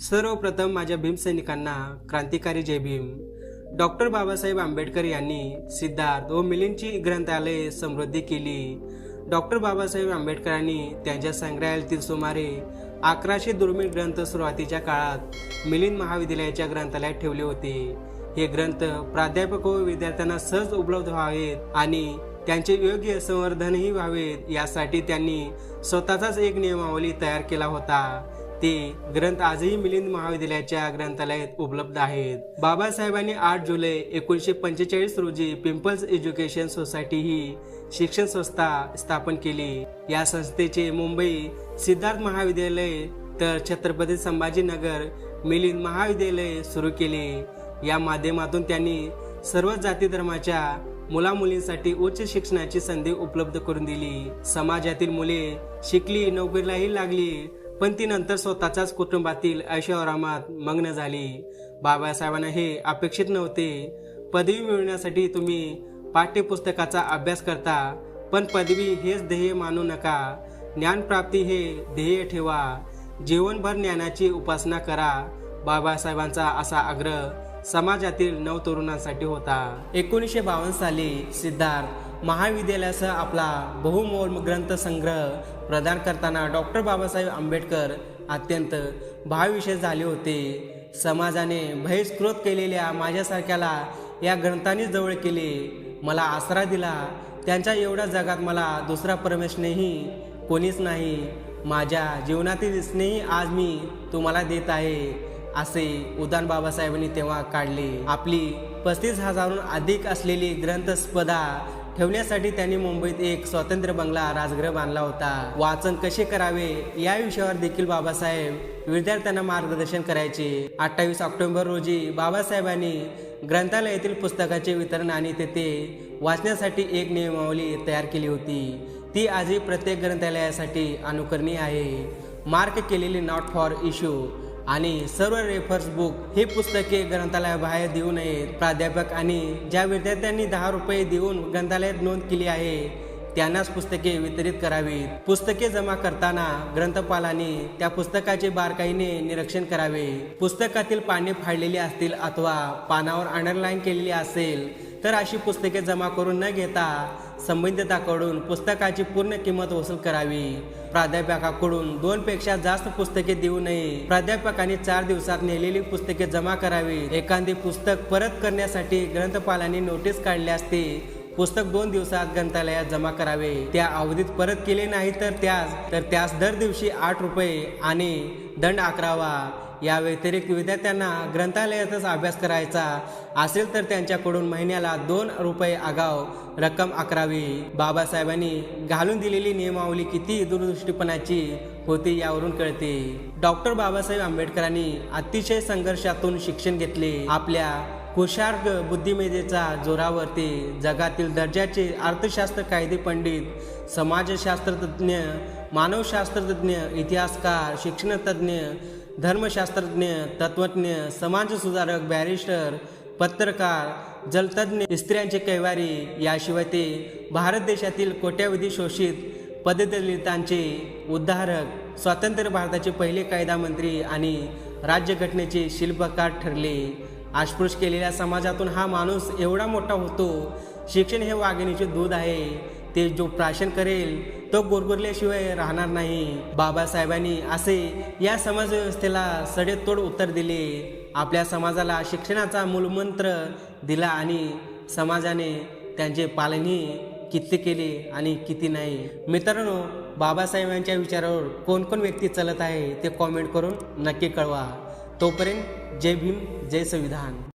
सर्वप्रथम माझ्या भीमसैनिकांना क्रांतिकारी जय भीम। डॉक्टर बाबासाहेब आंबेडकर यांनी सिद्धार्थ व मिलिंदची ग्रंथालये समृद्धी केली। डॉक्टर बाबासाहेब आंबेडकरांनी त्यांच्या संग्रहालयातील सुमारे 1100 दुर्मिळ ग्रंथ सुरुवातीच्या काळात मिलिंद महाविद्यालयाच्या ग्रंथालयात ठेवले होते। हे ग्रंथ प्राध्यापक व विद्यार्थ्यांना सहज उपलब्ध व्हावेत आणि त्यांचे योग्य संवर्धनही व्हावेत यासाठी त्यांनी स्वतःचाच एक नियमावली तयार केला होता। ते ग्रंथ आजही मिलिंद महाविद्यालयाच्या ग्रंथालयात उपलब्ध आहेत। बाबासाहेबांनी 8 जुलै 1945 रोजी पिंपल्स एज्युकेशन सोसायटी ही शिक्षण संस्था स्थापन केली। या संस्थेचे मुंबई सिद्धार्थ महाविद्यालय तर छत्रपती संभाजीनगर मिलिंद महाविद्यालय सुरू केले। या माध्यमातून त्यांनी सर्व जाती धर्माच्या मुलामुलींसाठी उच्च शिक्षणाची संधी उपलब्ध करून दिली। समाजातील मुले शिकली, नोकरीलाही लागली, पण ती नंतर स्वतःच्याच कुटुंबातील ऐशोआरामात मग्न झाली। बाबासाहेबांना हे अपेक्षित नव्हते। पदवी मिळवण्यासाठी तुम्ही पाठ्यपुस्तकाचा अभ्यास करता, पण पदवी हेच ध्येय मानू नका। ज्ञानप्राप्ती हे ध्येय ठेवा, जीवनभर ज्ञानाची उपासना करा। बाबासाहेबांचा असा आग्रह समाजातील नवतरुणांसाठी होता। 1952 साली सिद्धार्थ महाविद्यालयासह आपला बहुमोल ग्रंथसंग्रह प्रदान करताना डॉक्टर बाबासाहेब आंबेडकर अत्यंत भावविशेष झाले होते। समाजाने बहिष्कृत केलेल्या माझ्यासारख्याला या ग्रंथांनी जवळ केले, मला आसरा दिला। त्यांच्या एवढ्या जगात मला दुसरा परमेश्वरही कोणीच नाही। माझ्या जीवनातील स्नेही आज मी तुम्हाला देत आहे, असे उद्गार बाबासाहेबांनी तेव्हा काढले। आपली 35,000हून अधिक असलेली ग्रंथस्पर्धा ठेवण्यासाठी त्यांनी मुंबईत एक स्वतंत्र बंगला राजगृह बांधला होता। वाचन कसे करावे या विषयावर देखील बाबासाहेब विद्यार्थ्यांना मार्गदर्शन करायचे। 28 ऑक्टोबर रोजी बाबासाहेबांनी ग्रंथालयातील पुस्तकाचे वितरण आणि तेथे वाचण्यासाठी एक नियमावली तयार केली होती। ती आजही प्रत्येक ग्रंथालयासाठी अनुकरणीय आहे। मार्क केलेली नॉट फॉर इश्यू आणि सर्व रेफरन्स बुक हे पुस्तके ग्रंथालयाबाहेर देऊ नयेत। प्राध्यापक आणि ज्या विद्यार्थ्यांनी 10 रुपये देऊन ग्रंथालयात नोंद केली आहे त्यांनाच पुस्तके वितरित करावीत। पुस्तके जमा करताना ग्रंथपालांनी त्या पुस्तकाचे बारकाईने निरीक्षण करावे। पुस्तकातील पाने फाडलेली असतील अथवा पानावर अंडरलाईन केलेली असेल तर अशी पुस्तके जमा करून न घेता संबंधिताकडून पुस्तकाची पूर्ण किंमत वसूल करावी। प्राध्यापकाकडून 2 पेक्षा जास्त पुस्तके देऊ नये। प्राध्यापकांनी 4 दिवसात नेलेली पुस्तके जमा करावी। एखादी पुस्तक परत करण्यासाठी ग्रंथपालांनी नोटीस काढली असते, पुस्तक 2 दिवसात ग्रंथालयात जमा करावे। त्या अवधीत परत केले नाही तर त्यास दर दिवशी 8 रुपये आणि दंड आकारावा। या व्यतिरिक्त विद्यार्थ्यांना ग्रंथालयातच अभ्यास करायचा असेल तर त्यांच्याकडून महिन्याला 2 रुपये आगाऊ रक्कम आकारावी। बाबासाहेबांनी घालून दिलेली नियमावली किती दूरदृष्टीपणाची होती यावरून कळते। डॉक्टर बाबासाहेब आंबेडकरांनी अतिशय संघर्षातून शिक्षण घेतले। आपल्या कुशार्ग बुद्धिमत्तेच्या जोरावर ते जगातील दर्जाचे अर्थशास्त्र, कायदे पंडित, समाजशास्त्रज्ञ, मानवशास्त्रज्ञ, इतिहासकार, शिक्षणतज्ञ, धर्मशास्त्रज्ञ, तत्वज्ञ, समाजसुधारक, बॅरिस्टर, पत्रकार, जलतज्ञ, स्त्रियांचे कैवारी, याशिवाय ते भारत देशातील कोट्यावधी शोषित पददलितांचे उद्धारक, स्वतंत्र भारताचे पहिले कायदामंत्री आणि राज्यघटनेचे शिल्पकार ठरले। अस्पृश्य केलेल्या समाजातून हा माणूस एवढा मोठा होतो। शिक्षण हे वाघिणीचे दूध आहे, ते जो प्राशन करेल तो गुरगुरल्याशिवाय राहणार नाही। बाबासाहेबांनी असे या समाजव्यवस्थेला सडेतोड उत्तर दिले। आपल्या समाजाला शिक्षणाचा मूलमंत्र दिला आणि समाजाने त्यांचे पालनही किती केले आणि किती नाही। मित्रांनो, बाबासाहेबांच्या विचारावर कोण कोण व्यक्ती चालत आहे ते कॉमेंट करून नक्की कळवा। तोपर्यंत जय भीम, जय संविधान।